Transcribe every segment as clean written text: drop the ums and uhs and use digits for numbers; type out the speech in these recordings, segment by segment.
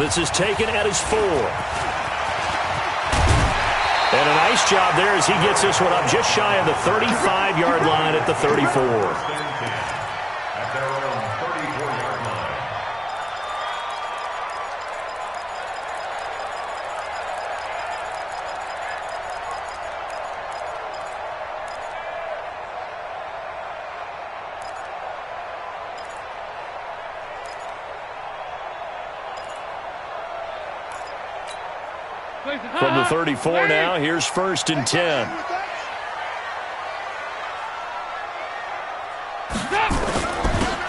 This is taken at his 4. And a nice job there as he gets this one up just shy of the 35-yard line at the 34. At their own 34-yard line. From the 34 now, here's 1st and 10.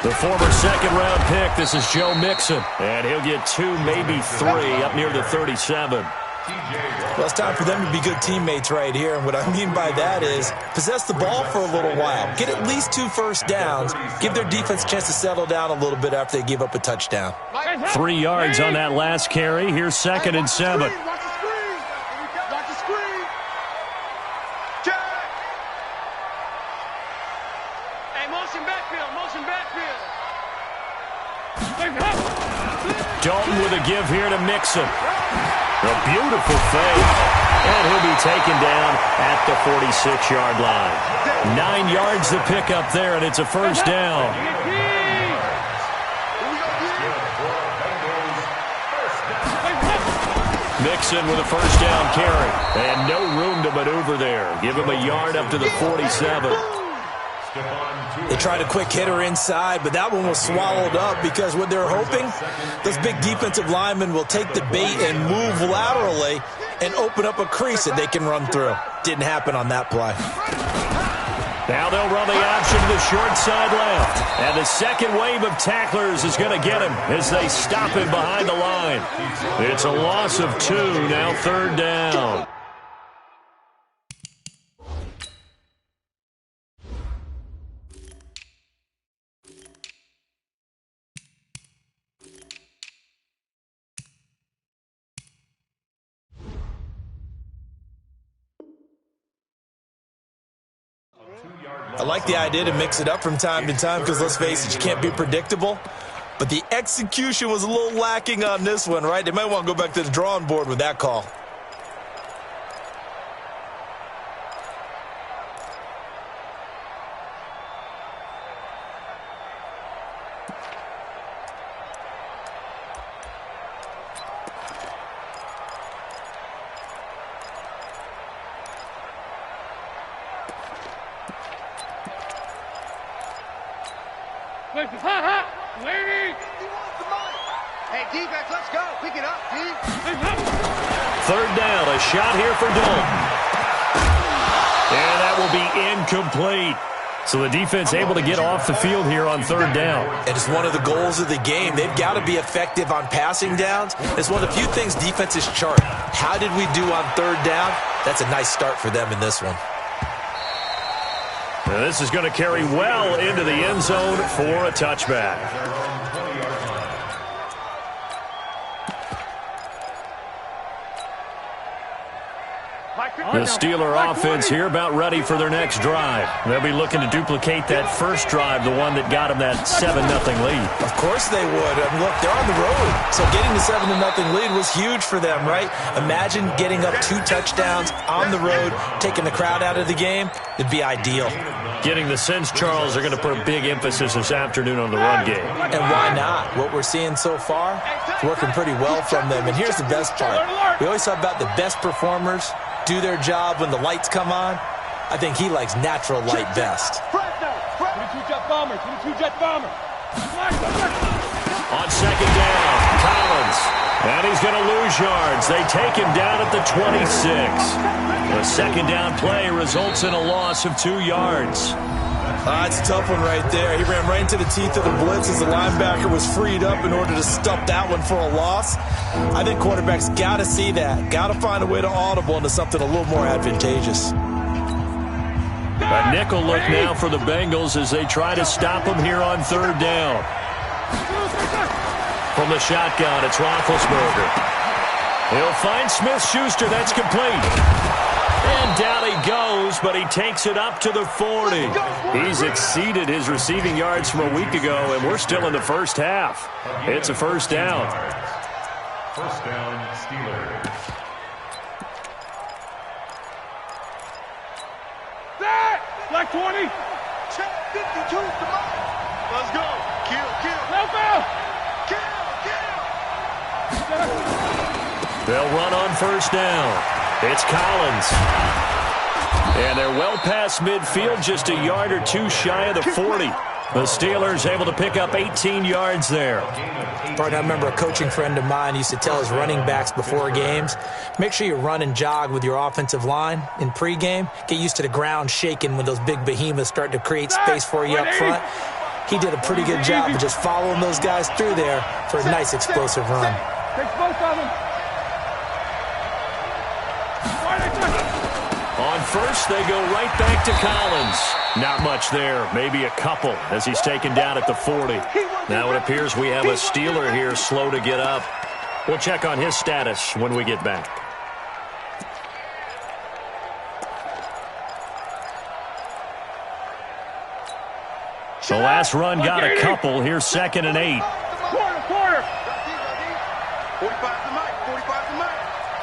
The former second-round pick, this is Joe Mixon. And he'll get 2, maybe 3, up near the 37. Well, it's time for them to be good teammates right here. And what I mean by that is possess the ball for a little while. Get at least 2 first downs. Give their defense a chance to settle down a little bit after they give up a touchdown. 3 yards on that last carry. Here's 2nd and 7. Dalton with a give here to Mixon. A beautiful fake. And he'll be taken down at the 46-yard line. 9 yards to pick up there, and it's a first down. Mixon with a first down carry. And no room to maneuver there. Give him a yard up to the 47. They tried a quick hitter inside, but that one was swallowed up because what they're hoping, those big defensive linemen will take the bait and move laterally and open up a crease that they can run through. Didn't happen on that play. Now they'll run the option to the short side left. And the second wave of tacklers is going to get him as they stop him behind the line. It's a loss of 2, now 3rd down. I like the idea to mix it up from time to time because, let's face it, you can't be predictable. But the execution was a little lacking on this one, right? They might want to go back to the drawing board with that call. Hey, defense, let's go. Pick it up, D. 3rd down, a shot here for Dalton. And that will be incomplete. So the defense able to get off the field here on 3rd down. And it's one of the goals of the game. They've got to be effective on passing downs. It's one of the few things defenses chart. How did we do on 3rd down? That's a nice start for them in this one. Now this is going to carry well into the end zone for a touchback. The Steeler offense here about ready for their next drive. They'll be looking to duplicate that first drive, the one that got them that 7-0 lead. Of course they would. I mean, look, they're on the road. So getting the 7-0 lead was huge for them, right? Imagine getting up 2 touchdowns on the road, taking the crowd out of the game. It'd be ideal. Getting the sense, Charles, they're going to put a big emphasis this afternoon on the run game. And why not? What we're seeing so far is working pretty well from them. And here's the best part. We always talk about the best performers do their job when the lights come on. I think he likes natural light best. 22-jet bomber, 22-jet bomber. On 2nd down, Collins. And he's going to lose yards. They take him down at the 26. The 2nd down play results in a loss of 2 yards. It's a tough one right there. He ran right into the teeth of the blitz as the linebacker was freed up in order to stop that one for a loss. I think quarterbacks got to see that. Got to find a way to audible into something a little more advantageous. A nickel look now for the Bengals as they try to stop him here on 3rd down. From the shotgun, it's Roethlisberger. He'll find Smith-Schuster. That's complete. And down he goes, but he takes it up to the 40. He's exceeded his receiving yards from a week ago, and we're still in the first half. It's a first down. First down, Steelers. Black 20. Check 52. Come on. Let's go. Kill. No foul. Kill. They'll run on first down. It's Collins. And they're well past midfield, just a yard or two shy of the 40. The Steelers able to pick up 18 yards there. Bart, I remember a coaching friend of mine used to tell his running backs before games, make sure you run and jog with your offensive line in pregame. Get used to the ground shaking when those big behemoths start to create space for you up front. He did a pretty good job of just following those guys through there for a nice explosive run. Take both of them. On first, they go right back to Collins. Not much there, maybe a couple as he's taken down at the 40. Now it appears we have a Steeler here slow to get up. We'll check on his status when we get back. The last run got a couple. Here's 2nd and 8. Quarter. 45 to Mike.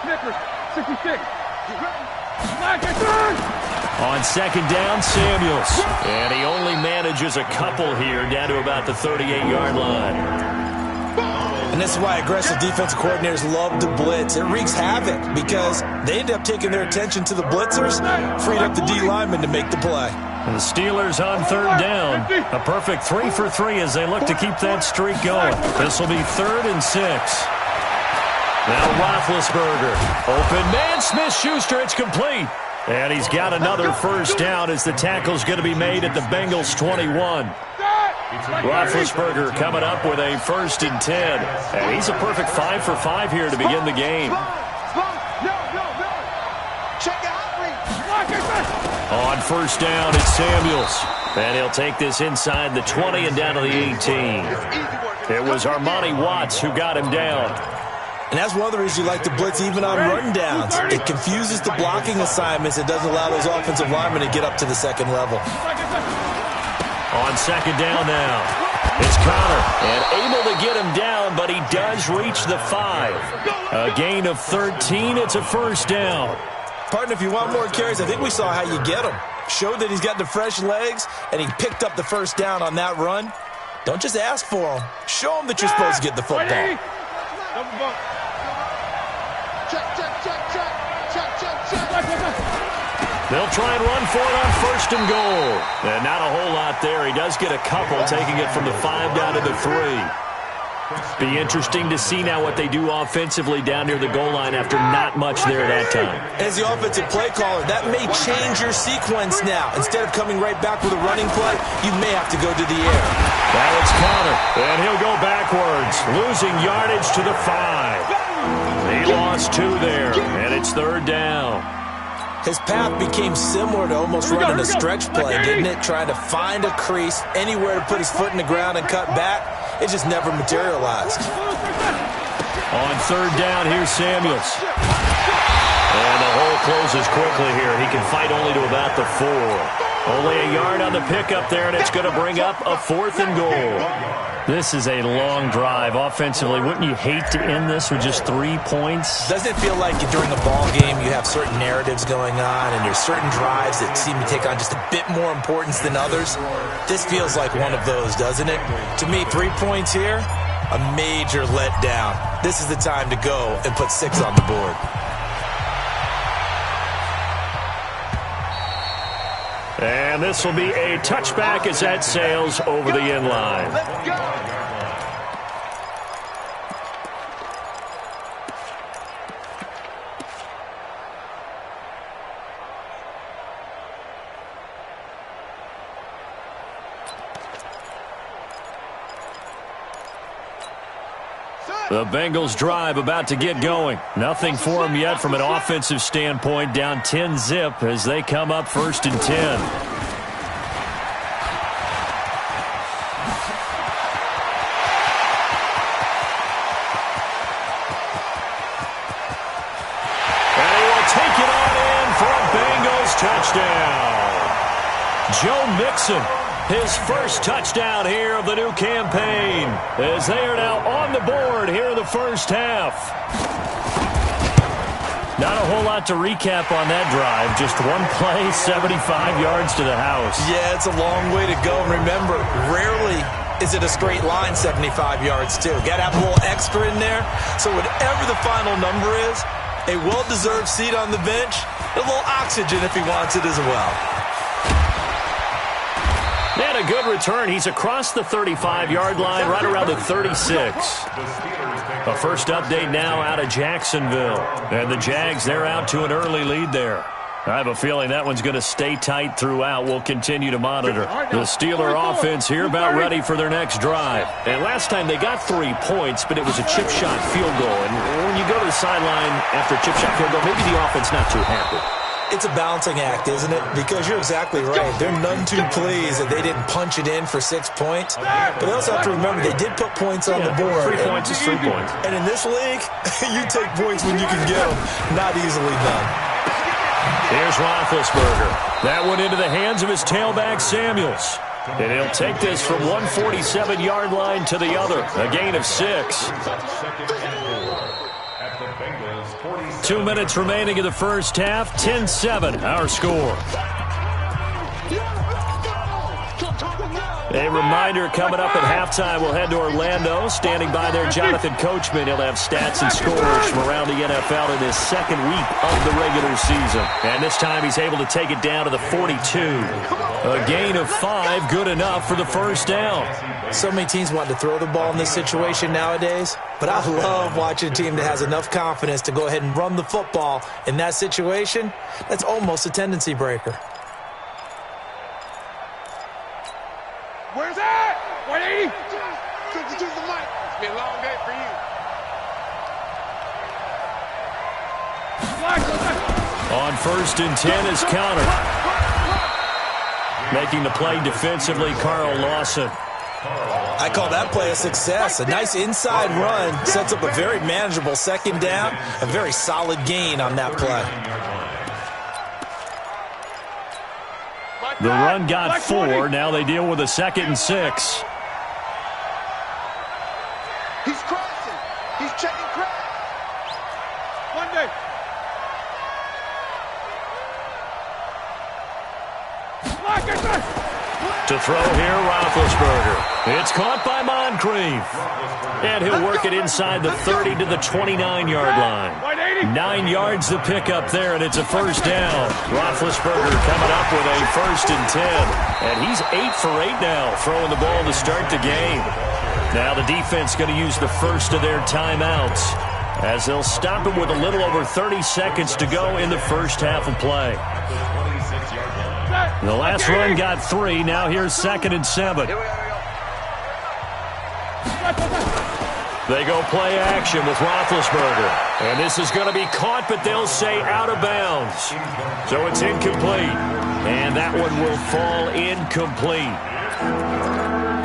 Snickers, 66. On 2nd down, Samuels. And he only manages a couple here down to about the 38-yard line. And this is why aggressive defensive coordinators love to blitz. It wreaks havoc because they end up taking their attention to the blitzers, freed up the D lineman to make the play. And the Steelers on 3rd down. A perfect 3 for 3 as they look to keep that streak going. This will be 3rd and 6. Now Roethlisberger. Open man, Smith-Schuster. It's complete. And he's got another first down as the tackle's going to be made at the Bengals 21. Roethlisberger coming up with a 1st and 10. And he's a perfect 5 for 5 here to begin the game. On first down, it's Samuels. And he'll take this inside the 20 and down to the 18. It was Armani Watts who got him down. And that's one of the reasons you like to blitz even on run downs. It confuses the blocking assignments. It doesn't allow those offensive linemen to get up to the second level. On 2nd down now, it's Connor. And able to get him down, but he does reach the 5. A gain of 13. It's a first down. Partner, if you want more carries, I think we saw how you get him. Showed that he's got the fresh legs, and he picked up the first down on that run. Don't just ask for him. Show him that you're supposed to get the football. They'll try and run for it on 1st and goal. And not a whole lot there. He does get a couple, taking it from the 5 down to the 3. Be interesting to see now what they do offensively down near the goal line after not much there at that time. As the offensive play caller, that may change your sequence now. Instead of coming right back with a running play, you may have to go to the air. Now it's Connor, and he'll go backwards, losing yardage to the 5. He lost 2 there, and it's 3rd down. His path became similar to almost running a stretch play, didn't it? Trying to find a crease, anywhere to put his foot in the ground and cut back. It just never materialized. On 3rd down, here's Samuels. And the hole closes quickly here. He can fight only to about the 4. Only a yard on the pickup there, and it's going to bring up a 4th and goal. This is a long drive offensively. Wouldn't you hate to end this with just 3 points? Doesn't it feel like during a ball game you have certain narratives going on and there's certain drives that seem to take on just a bit more importance than others? This feels like one of those, doesn't it? To me, 3 points here, a major letdown. This is the time to go and put 6 on the board. And this will be a touchback as that sails over the end line. The Bengals drive about to get going. Nothing for them yet from an offensive standpoint. Down 10-zip as they come up 1st and 10. And he will take it on in for a Bengals touchdown. Joe Mixon His first touchdown here of the new campaign, as they are now on the board here in the first half. Not a whole lot to recap on that drive. Just one play, 75 yards to the house. Yeah, it's a long way to go. And remember, rarely is it a straight line 75 yards, too. Got to have a little extra in there. So whatever the final number is, a well-deserved seat on the bench, a little oxygen if he wants it as well. And a good return. He's across the 35-yard line, right around the 36. A first update now out of Jacksonville. And the Jags, they're out to an early lead there. I have a feeling that one's going to stay tight throughout. We'll continue to monitor. The Steeler offense here about ready for their next drive. And last time they got 3 points, but it was a chip shot field goal. And when you go to the sideline after a chip shot field goal, maybe the offense not too happy. It's a balancing act, isn't it? Because you're exactly right. They're none too pleased that they didn't punch it in for 6 points. But they also have to remember they did put points on the board. 3 points is 3 points. And in this league, you take points when you can get them. Not easily done. Here's Roethlisberger. That one into the hands of his tailback, Samuels. And he'll take this from 147-yard line to the other. A gain of 6. 2 minutes remaining in the first half. 10-7, our score. A reminder coming up at halftime, we'll head to Orlando. Standing by there, Jonathan Coachman. He'll have stats and scores from around the NFL in his second week of the regular season. And this time he's able to take it down to the 42. A gain of 5, good enough for the first down. So many teams want to throw the ball in this situation nowadays, but I love watching a team that has enough confidence to go ahead and run the football in that situation. That's almost a tendency breaker. Where's that? 180? 52 the mic. It's been a long day for you. On 1st and 10 is Counter. Making the play defensively, Carl Lawson. I call that play a success. A nice inside run sets up a very manageable second down. A very solid gain on that play. The run got 4. Now they deal with a 2nd and 6. He's crossing. He's checking crack. One day. To throw here, Roethlisberger. It's caught by Moncrief. And he'll work it inside the 30 to the 29-yard line. 9 yards to pick up there, and it's a first down. Roethlisberger coming up with a 1st and 10. And he's 8 for 8 now, throwing the ball to start the game. Now the defense going to use the first of their timeouts, as they'll stop him with a little over 30 seconds to go in the first half of play. The last run got 3. Now here's 2nd and 7. They go play action with Roethlisberger. And this is going to be caught, but they'll say out of bounds. So it's incomplete. And that one will fall incomplete.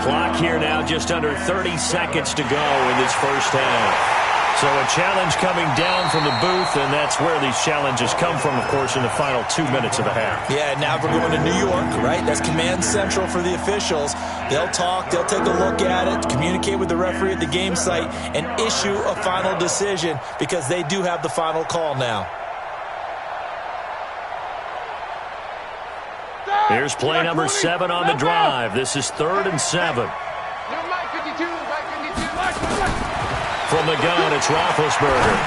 Clock here now just under 30 seconds to go in this first half. So a challenge coming down from the booth, and that's where these challenges come from, of course, in the final 2 minutes of the half. Yeah, now we're going to New York, right? That's command central for the officials. They'll talk, they'll take a look at it, communicate with the referee at the game site, and issue a final decision because they do have the final call now. Here's play number 7 on the drive. This is 3rd and 7. From the gun, it's Roethlisberger.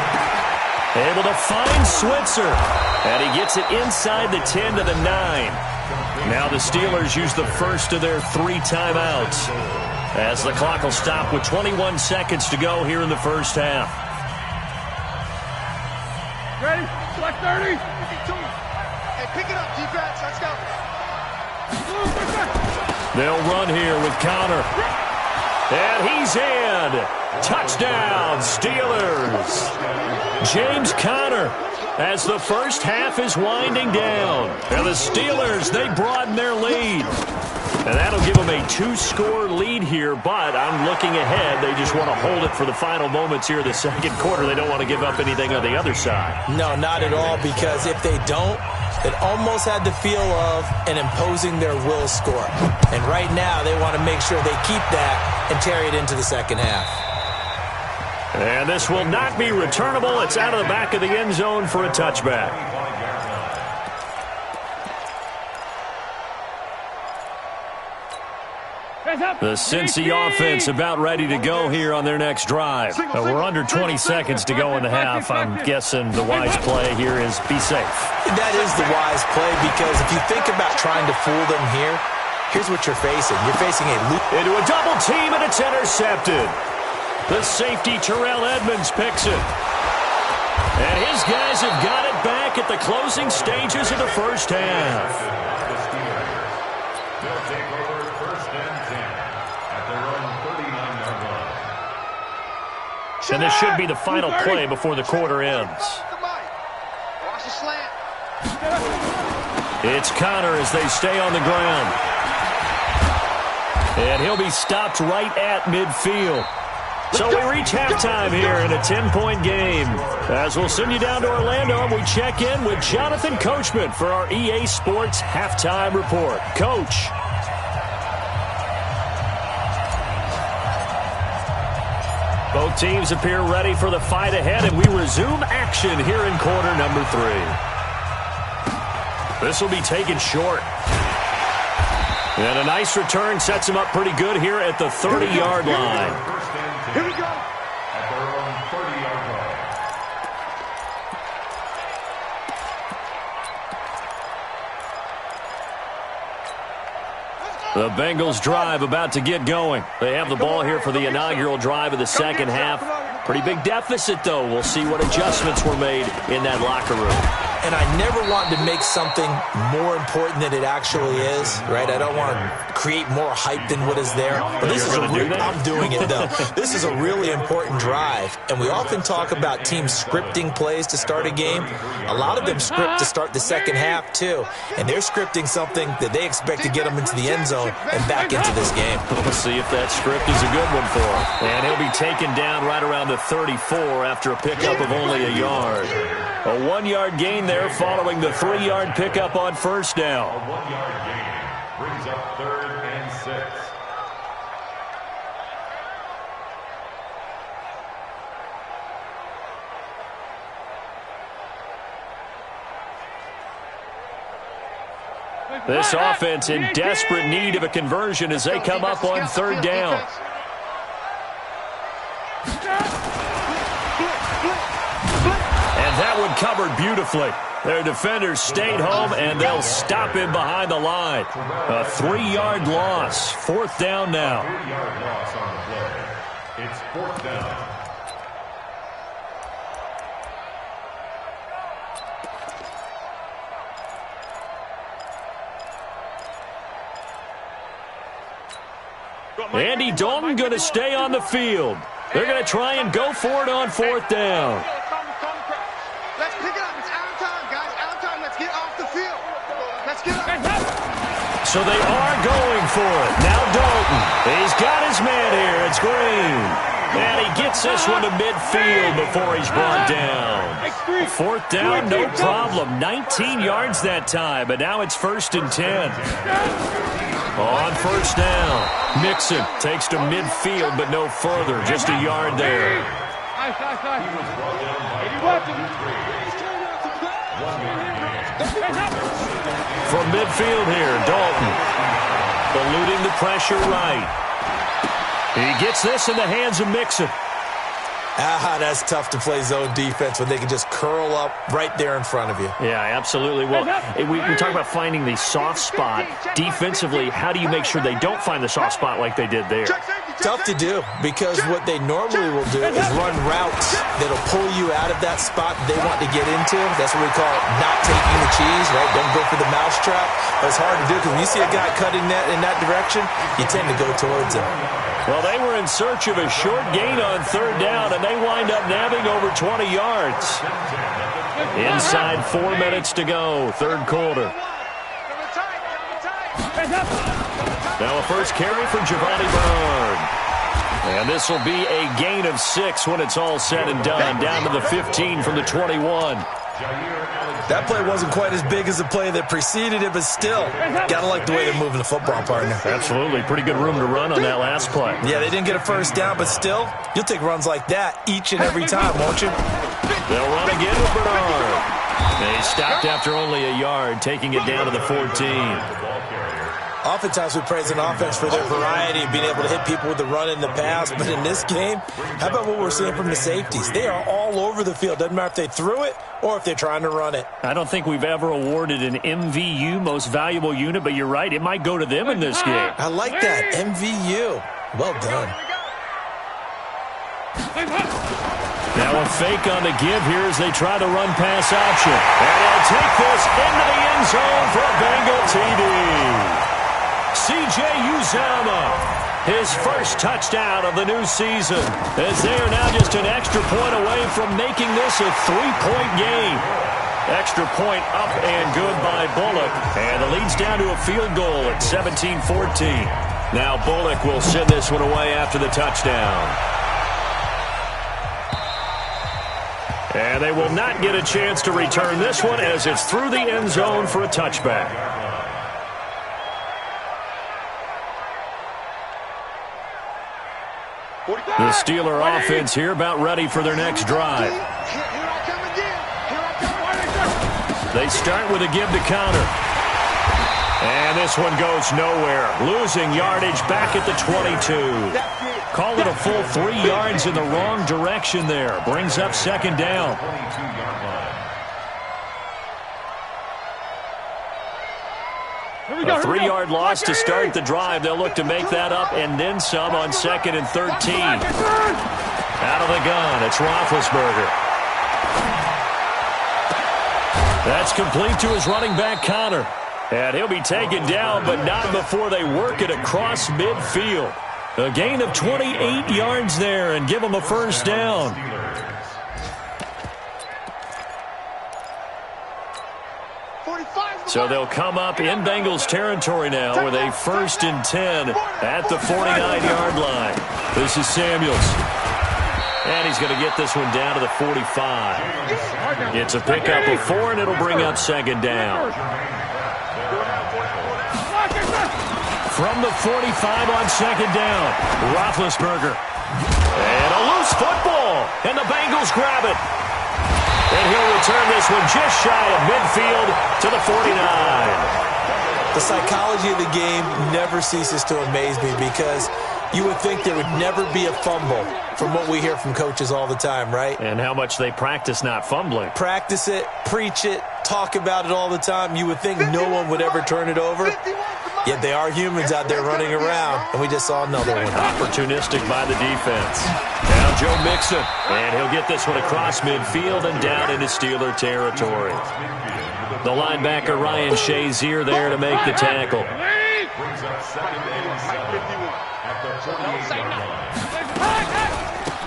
Able to find Switzer. And he gets it inside the 10 to the 9. Now the Steelers use the first of their 3 timeouts, as the clock will stop with 21 seconds to go here in the first half. Ready? Select 30. 52. Hey, pick it up, defense. Let's go. They'll run here with Counter. And he's in. Touchdown, Steelers. James Conner, as the first half is winding down. And the Steelers, they broaden their lead. And that'll give them a 2-score lead here, but I'm looking ahead. They just want to hold it for the final moments here of the second quarter. They don't want to give up anything on the other side. No, not at all, because if they don't, It almost had the feel of an imposing their will score. And right now, they want to make sure they keep that and carry it into the second half. And this will not be returnable. It's out of the back of the end zone for a touchback. The Cincy offense about ready to go here on their next drive. We're under 20 seconds to go in the half. I'm guessing the wise play here is be safe. That is the wise play, because if you think about trying to fool them here, here's what you're facing. You're facing into a double team, and it's intercepted. The safety, Terrell Edmonds, picks it. And his guys have got it back at the closing stages of the first half. They'll take over first and 10 at their own 39-yard line. And this should be the final play before the quarter ends. Watch the slant. It's Connor as they stay on the ground. And he'll be stopped right at midfield. So we reach halftime here in a 10-point game. As we'll send you down to Orlando, and we check in with Jonathan Coachman for our EA Sports Halftime Report. Coach. Both teams appear ready for the fight ahead, and we resume action here in quarter number 3. This will be taken short. And a nice return sets him up pretty good here at the 30-yard line. Here we go. At their own 30-yard line. The Bengals drive about to get going. They have the ball here for the inaugural drive of the second half. Pretty big deficit, though. We'll see what adjustments were made in that locker room. And I never want to make something more important than it actually is, right? I don't want to create more hype than what is there. But this is I'm doing it, though. This is a really important drive. And we often talk about teams scripting plays to start a game. A lot of them script to start the second half, too. And they're scripting something that they expect to get them into the end zone and back into this game. We'll see if that script is a good one for him. And he'll be taken down right around the 34 after a pickup of only a yard. A 1-yard gain there following the 3-yard pickup on first down. A 1-yard gain brings up 3rd and 6. This offense in desperate need of a conversion as they come up on 3rd down. And that one covered beautifully. Their defenders stayed home, and they'll stop him behind the line. A 3-yard loss. 4th down now. 3-yard loss on the play. It's 4th down. Andy Dalton going to stay on the field. They're going to try and go for it on 4th down. Let's pick it up. It's out of time, guys. Out of time. Let's get off the field. Let's get up. So they are going for it. Now Dalton. He's got his man here. It's Green. And he gets this one to midfield before he's brought down. 4th down, no problem. 19 yards that time, but now it's 1st and 10. On 1st down, Mixon takes to midfield, but no further. Just a yard there. From midfield here, Dalton. Eluding the pressure right. He gets this in the hands of Mixon. That's tough to play zone defense when they can just curl up right there in front of you. Yeah, absolutely. Well, we talk about finding the soft spot. Defensively, how do you make sure they don't find the soft spot like they did there? Tough to do, because what they normally will do is run routes that'll pull you out of that spot they want to get into. That's what we call not taking the cheese, right? Don't go for the mousetrap. But it's hard to do, because when you see a guy cutting that in that direction, you tend to go towards him. Well, they were in search of a short gain on 3rd down, and they wind up nabbing over 20 yards. Inside 4 minutes to go, 3rd quarter. Now a first carry for Giovanni Bernard. And this will be a gain of 6 when it's all said and done, down to the 15 from the 21. That play wasn't quite as big as the play that preceded it, but still, gotta like the way they're moving the football, partner. Absolutely. Pretty good room to run on that last play. Yeah, they didn't get a first down, but still, you'll take runs like that each and every time, won't you? They'll run again with Bernard. They stopped after only a yard, taking it down to the 14. Oftentimes we praise an offense for their variety of being able to hit people with the run and the pass, but in this game, how about what we're seeing from the safeties? They are all over the field. Doesn't matter if they threw it or if they're trying to run it. I don't think we've ever awarded an MVU, most valuable unit, but you're right, it might go to them in this game. I like that, MVU. Well done. Now a fake on the give here as they try to run pass option. And he'll take this into the end zone for a Bengal TD. C.J. Uzomah, his first touchdown of the new season, as they are now just an extra point away from making this a 3-point game. Extra point up and good by Bullock, and the lead's down to a field goal at 17-14. Now Bullock will send this one away after the touchdown. And they will not get a chance to return this one as it's through the end zone for a touchback. The Steeler offense here about ready for their next drive. They start with a give to counter. And this one goes nowhere. Losing yardage back at the 22. Call it a full 3 yards in the wrong direction there. Brings up second down. A 3-yard loss to start the drive. They'll look to make that up and then some on 2nd and 13. Out of the gun, it's Roethlisberger. That's complete to his running back, Connor. And he'll be taken down, but not before they work it across midfield. A gain of 28 yards there and give them a first down. So they'll come up in Bengals territory now with a 1st and 10 at the 49-yard line. This is Samuels. And he's going to get this one down to the 45. It's a pickup of 4, and it'll bring up second down. From the 45 on second down, Roethlisberger. And a loose football, and the Bengals grab it. And he'll return this one just shy of midfield to the 49. The psychology of the game never ceases to amaze me because you would think there would never be a fumble from what we hear from coaches all the time, right? And how much they practice not fumbling. Practice it, preach it, talk about it all the time. You would think no one would ever turn it over. Yet they are humans out there running around, and we just saw another one. Opportunistic by the defense. Now Joe Mixon, and he'll get this one across midfield and down into Steeler territory. The linebacker Ryan Shazier there to make the tackle. Brings up 2nd and 7 at the 48-yard line.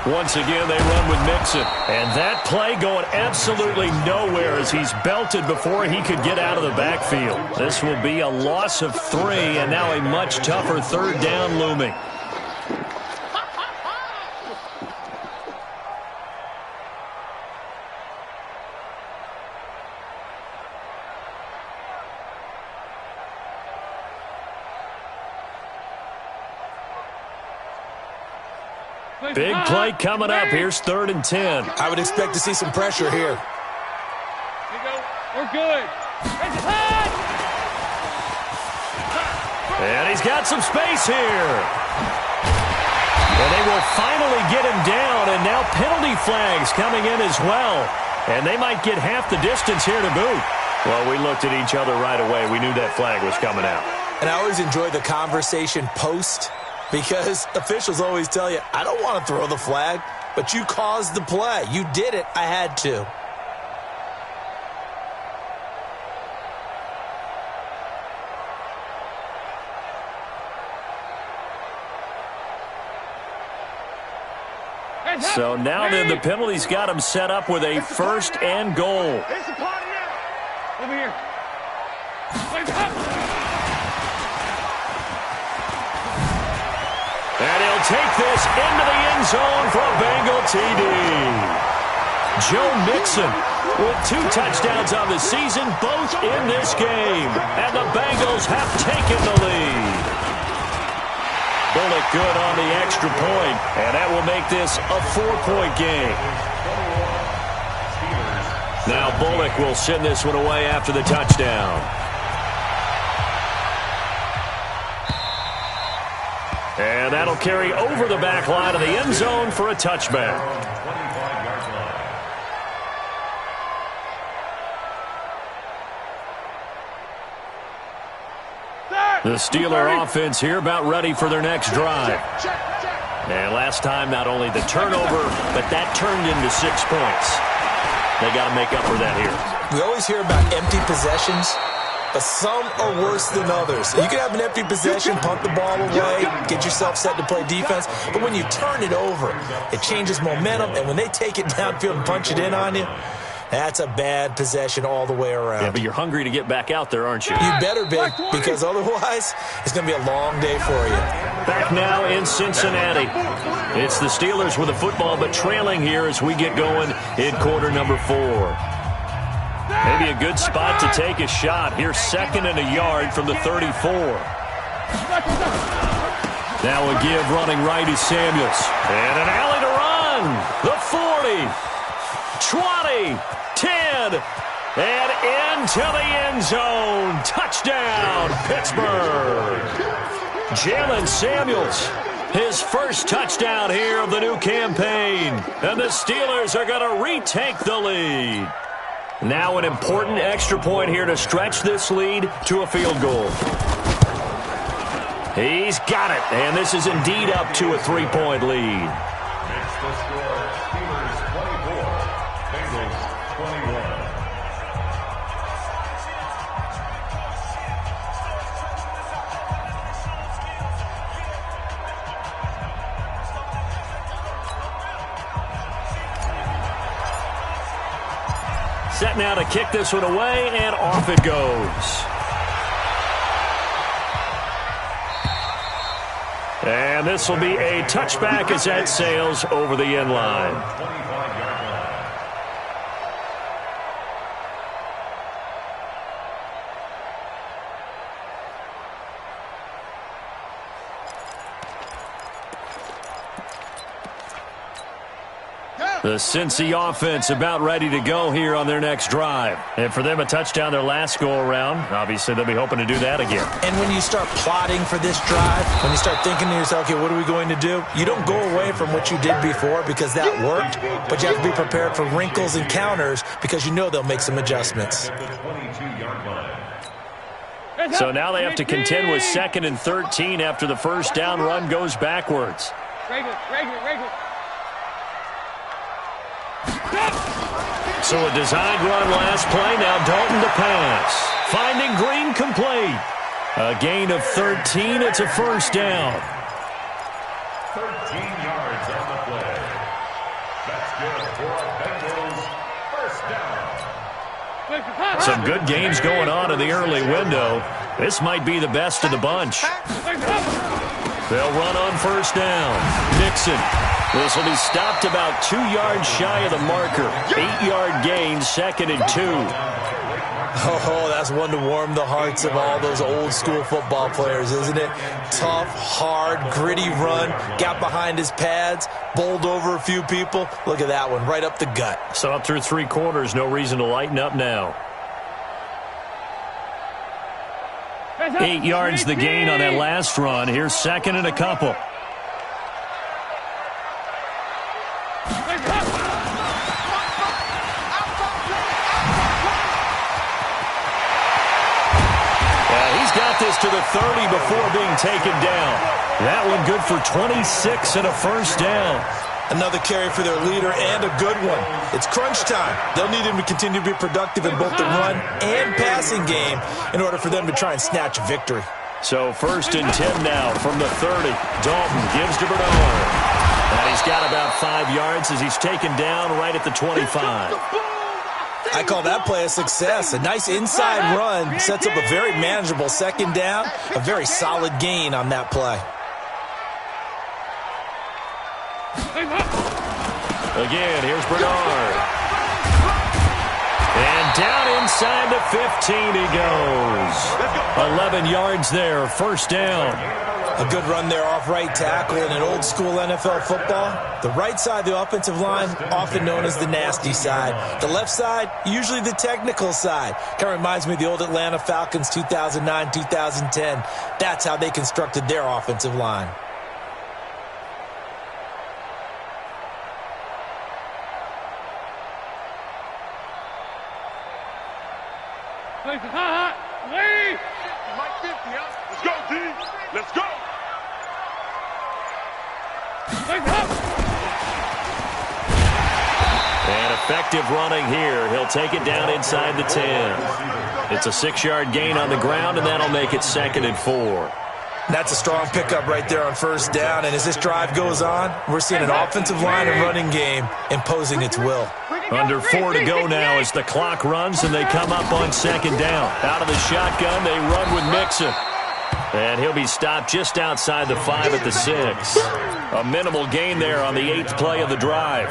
Once again, they run with Mixon. And that play going absolutely nowhere as he's belted before he could get out of the backfield. This will be a loss of 3, and now a much tougher 3rd down looming. Big play coming up. Here's 3rd and 10. I would expect to see some pressure here. We're good. And he's got some space here. And they will finally get him down, and now penalty flags coming in as well. And they might get half the distance here to boot. Well, we looked at each other right away. We knew that flag was coming out. And I always enjoy the conversation post, because officials always tell you, I don't want to throw the flag, but you caused the play. You did it. I had to. So now then the penalty's got him set up with a 1st and goal. It's a party now. Over here. And he'll take this into the end zone for a Bengal TD. Joe Mixon with 2 touchdowns on the season, both in this game. And the Bengals have taken the lead. Bullock good on the extra point, and that will make this a 4-point game. Now Bullock will send this one away after the touchdown. And that'll carry over the back line of the end zone for a touchback. The Steeler offense here about ready for their next drive. And last time, not only the turnover, but that turned into 6 points. They got to make up for that here. We always hear about empty possessions, but some are worse than others. You can have an empty possession, punt the ball away, get yourself set to play defense, but when you turn it over, it changes momentum, and when they take it downfield and punch it in on you, that's a bad possession all the way around. Yeah, but you're hungry to get back out there, aren't you? You better be, because otherwise it's going to be a long day for you. Back now in Cincinnati. It's the Steelers with the football, but trailing here as we get going in quarter number 4. Maybe a good spot to take a shot. Here's 2nd and a yard from the 34. Now a give running right is Samuels. And an alley to run. The 40. 20. 10, and into the end zone. Touchdown, Pittsburgh. Jalen Samuels, his first touchdown here of the new campaign. And the Steelers are going to retake the lead. Now an important extra point here to stretch this lead to a field goal. He's got it, and this is indeed up to a 3-point lead. Makes the score Steelers 24, Bengals 21. Set now to kick this one away, and off it goes. And this will be a touchback as that sails over the end line. 25-yard line. The Cincy offense about ready to go here on their next drive. And for them, a touchdown their last go-around. Obviously, they'll be hoping to do that again. And when you start plotting for this drive, when you start thinking to yourself, okay, what are we going to do? You don't go away from what you did before because that worked, but you have to be prepared for wrinkles and counters because you know they'll make some adjustments. At the 22-yard line. So now they have to contend with 2nd and 13 after the first down run goes backwards. Regular. So a designed run last play. Now Dalton to pass. Finding Green complete. A gain of 13. It's a first down. 13 yards on the play. That's good for Bengals. First down. Some good games going on in the early window. This might be the best of the bunch. They'll run on first down. Mixon. This will be stopped about 2 yards shy of the marker. 8-yard gain, 2nd and 2. Oh, that's one to warm the hearts of all those old school football players, isn't it? Tough, hard, gritty run. Got behind his pads, bowled over a few people. Look at that one, right up the gut. So up through 3 quarters, no reason to lighten up now. 8 yards the gain on that last run. Here's 2nd and a couple. He's got this to the 30 before being taken down. That one good for 26 and a first down. Another carry for their leader and a good one. It's crunch time. They'll need him to continue to be productive in both the run and passing game in order for them to try and snatch a victory. So 1st and 10 now from the 30. Dalton gives to Bernard. And he's got about 5 yards as he's taken down right at the 25. I call that play a success. A nice inside run sets up a very manageable 2nd down. A very solid gain on that play. Again, here's Bernard. down inside the 15 he goes. 11 yards there, first down. A good run there off right tackle in an old school NFL football. The right side of the offensive line, often known as the nasty side. The left side, usually the technical side. Kind of reminds me of the old Atlanta Falcons 2009, 2010. That's how they constructed their offensive line. Let's go, D. Let's go. And effective running here. He'll take it down inside the 10. It's a 6-yard gain on the ground, and that'll make it 2nd and 4. That's a strong pickup right there on first down. And as this drive goes on, we're seeing an offensive line and running game imposing its will. Under 4 to go now as the clock runs and they come up on 2nd down. Out of the shotgun, they run with Mixon. And he'll be stopped just outside the 5 at the 6. A minimal gain there on the 8th play of the drive.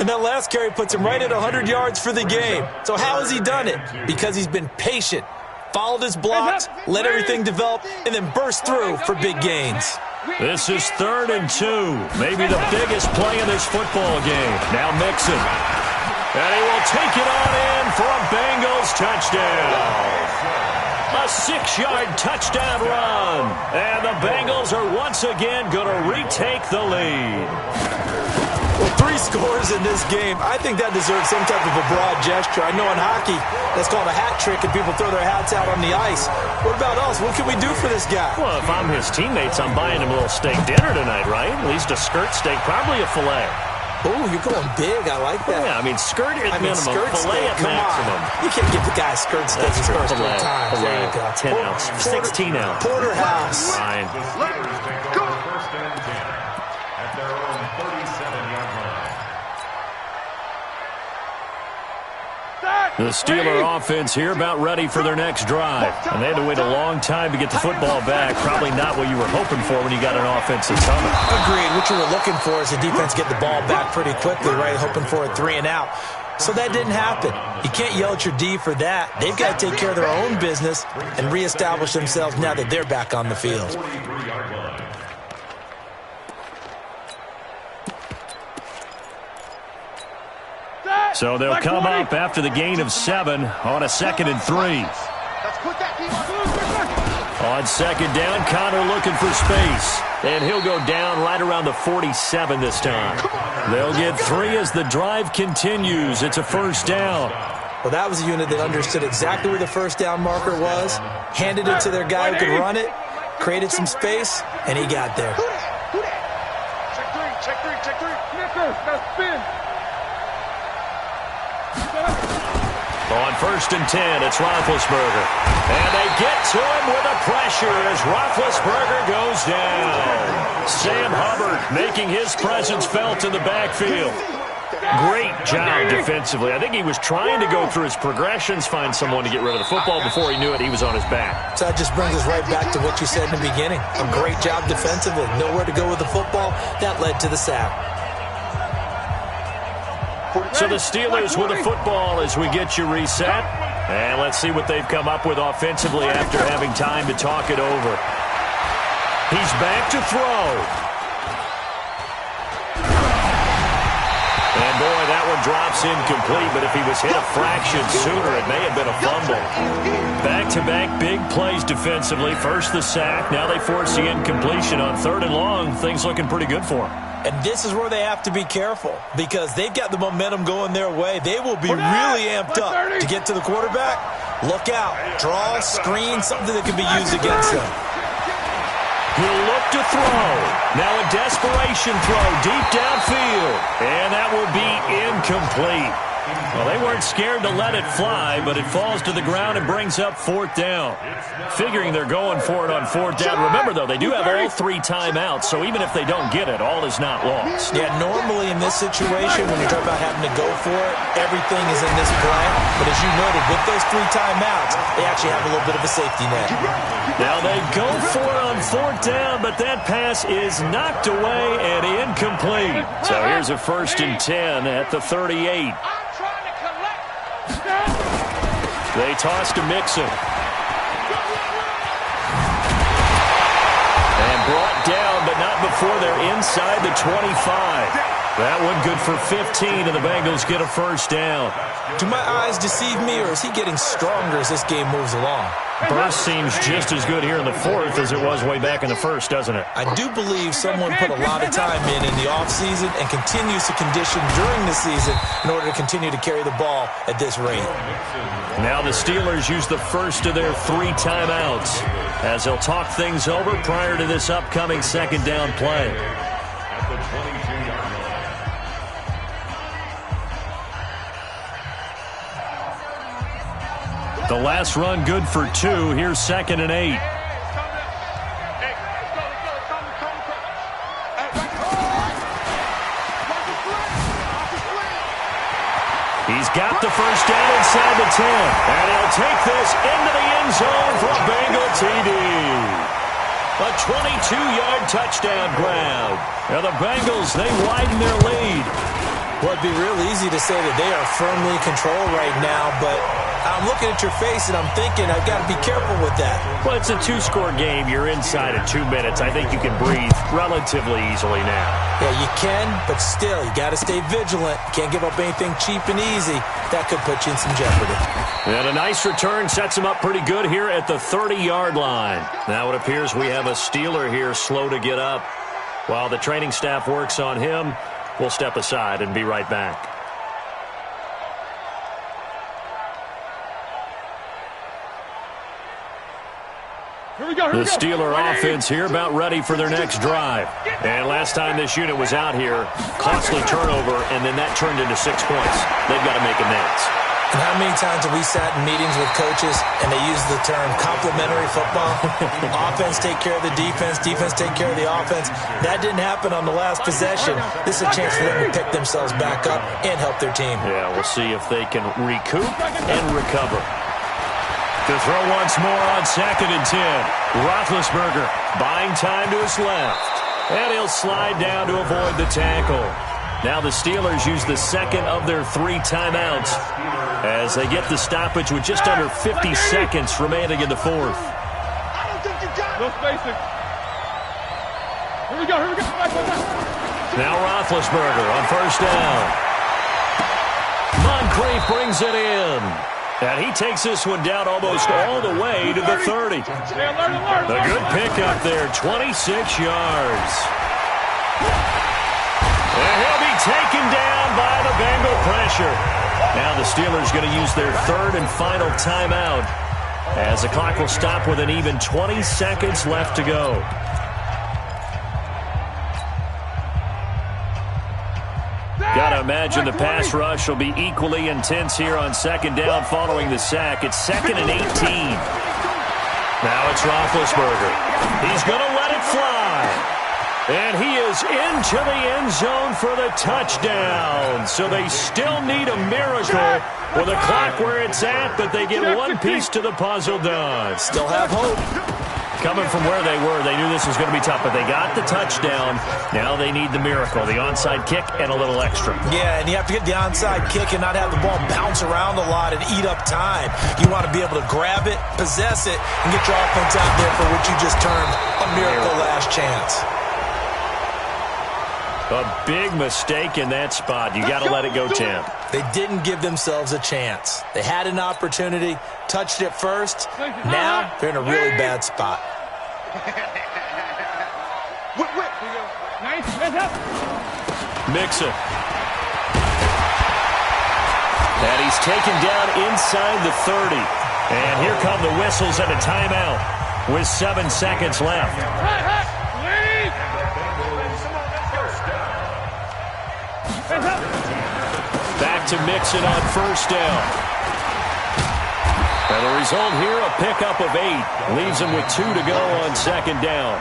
And that last carry puts him right at 100 yards for the game. So how has he done it? Because he's been patient, followed his blocks, let everything develop, and then burst through for big gains. This is 3rd and 2. Maybe the biggest play in this football game. Now Mixon. And he will take it on in for a Bengals touchdown. A 6-yard touchdown run. And the Bengals are once again going to retake the lead. Well, 3 scores in this game. I think that deserves some type of a broad gesture. I know in hockey, that's called a hat trick, and people throw their hats out on the ice. What about us? What can we do for this guy? Well, if I'm his teammates, I'm buying him a little steak dinner tonight, right? At least a skirt steak, probably a filet. Oh, you're going big. I like that. Yeah, I mean, skirt at minimum, skirt filet steak. at Come maximum. on. You can't give the guy a skirt steak his first 3 times. Filet, There you go. 10 ounce, 16 ounce. Porterhouse. Fine. Go. 1st and 10 at their own 37-yard line. The Steeler offense here about ready for their next drive. And they had to wait a long time to get the football back. Probably not what you were hoping for when you got an offense that's humming. Agreed. What you were looking for is the defense get the ball back pretty quickly, right? Hoping for a 3 and out. So that didn't happen. You can't yell at your D for that. They've got to take care of their own business and reestablish themselves now that they're back on the field. So they'll come up after the gain of 7 on a 2nd and 3. On 2nd down, Connor looking for space. And he'll go down right around the 47 this time. They'll get 3 as the drive continues. It's a 1st down. Well, that was a unit that understood exactly where the 1st down marker was, handed it to their guy who could run it, created some space, and he got there. Check three. That's spin. On 1st and 10, it's Roethlisberger. And they get to him with a pressure as Roethlisberger goes down. Sam Hubbard making his presence felt in the backfield. Great job defensively. I think he was trying to go through his progressions, find someone to get rid of the football. Before he knew it, he was on his back. So that just brings us right back to what you said in the beginning. A great job defensively. Nowhere to go with the football. That led to the sack. So the Steelers with the football as we get you reset. And let's see what they've come up with offensively after having time to talk it over. He's back to throw. And boy, that one drops incomplete, but if he was hit a fraction sooner, it may have been a fumble. Back-to-back big plays defensively. First the sack, now they force the incompletion on 3rd and long. Things looking pretty good for them. And this is where they have to be careful because they've got the momentum going their way. They will be really amped up to get to the quarterback. Look out. Draw, screen, something that can be used against them. He'll look to throw. Now a desperation throw deep downfield. And that will be incomplete. Well, they weren't scared to let it fly, but it falls to the ground and brings up 4th down. Figuring they're going for it on 4th down. Remember, though, they do have all 3 timeouts, so even if they don't get it, all is not lost. Yeah, normally in this situation, when you talk about having to go for it, everything is in this play. But as you noted, with those 3 timeouts, they actually have a little bit of a safety net. Now they go for it on 4th down, but that pass is knocked away and incomplete. So here's a 1st and 10 at the 38. They toss to Mixon. And brought down, but not before they're inside the 25. That one good for 15, and the Bengals get a first down. Do my eyes deceive me, or is he getting stronger as this game moves along? Burst seems just as good here in the fourth as it was way back in the first, doesn't it? I do believe someone put a lot of time in the offseason and continues to condition during the season in order to continue to carry the ball at this rate. Now the Steelers use the first of their 3 timeouts as they'll talk things over prior to this upcoming second down play. At the 22-yard line. The last run good for 2. Here's 2nd and 8. He's got the first down inside the 10. And he'll take this into the end zone for a Bengal TD. A 22-yard touchdown grab. Now the Bengals, they widen their lead. Well, it'd be real easy to say that they are firmly in control right now, but I'm looking at your face and I'm thinking I've got to be careful with that. Well, it's a 2-score game. You're inside in 2 minutes. I think you can breathe relatively easily now. Yeah, you can, but still, you got to stay vigilant. Can't give up anything cheap and easy. That could put you in some jeopardy. And a nice return sets him up pretty good here at the 30-yard line. Now it appears we have a Steeler here slow to get up. While the training staff works on him, we'll step aside and be right back. The Steeler offense here about ready for their next drive. And last time this unit was out here, costly turnover, and then that turned into 6 points. They've got to make amends. And how many times have we sat in meetings with coaches and they use the term complementary football? Offense take care of the defense, defense take care of the offense. That didn't happen on the last possession. This is a chance for them to pick themselves back up and help their team. Yeah, we'll see if they can recoup and recover. To throw once more on 2nd and 10. Roethlisberger buying time to his left. And he'll slide down to avoid the tackle. Now the Steelers use the second of their 3 timeouts as they get the stoppage with just under 50 seconds remaining in the fourth. I don't think you got it. No spacing. Here we go, here we go. Now Roethlisberger on first down. Moncrief brings it in. And he takes this one down almost all the way to the 30. A good pickup there, 26 yards. And he'll be taken down by the Bengal pressure. Now the Steelers going to use their 3rd and final timeout as the clock will stop with an even 20 seconds left to go. Got to imagine the pass rush will be equally intense here on 2nd down following the sack. It's 2nd and 18. Now it's Roethlisberger. He's going to let it fly. And he is into the end zone for the touchdown. So they still need a miracle with the clock where it's at, but they get one piece to the puzzle done. Still have hope. Coming from where they were, they knew this was going to be tough, but they got the touchdown. Now they need the miracle, the onside kick and a little extra. Yeah, and you have to get the onside kick and not have the ball bounce around a lot and eat up time. You want to be able to grab it, possess it, and get your offense out there for what you just termed a miracle last chance. A big mistake in that spot. You got to let it go, Tim. They didn't give themselves a chance. They had an opportunity, touched it first. Now they're in a really bad spot. Mixon. And he's taken down inside the 30. And here come the whistles and a timeout with 7 seconds left. Back to Mixon on first down. And the result here, a pickup of 8. Leaves him with 2 to go on 2nd down.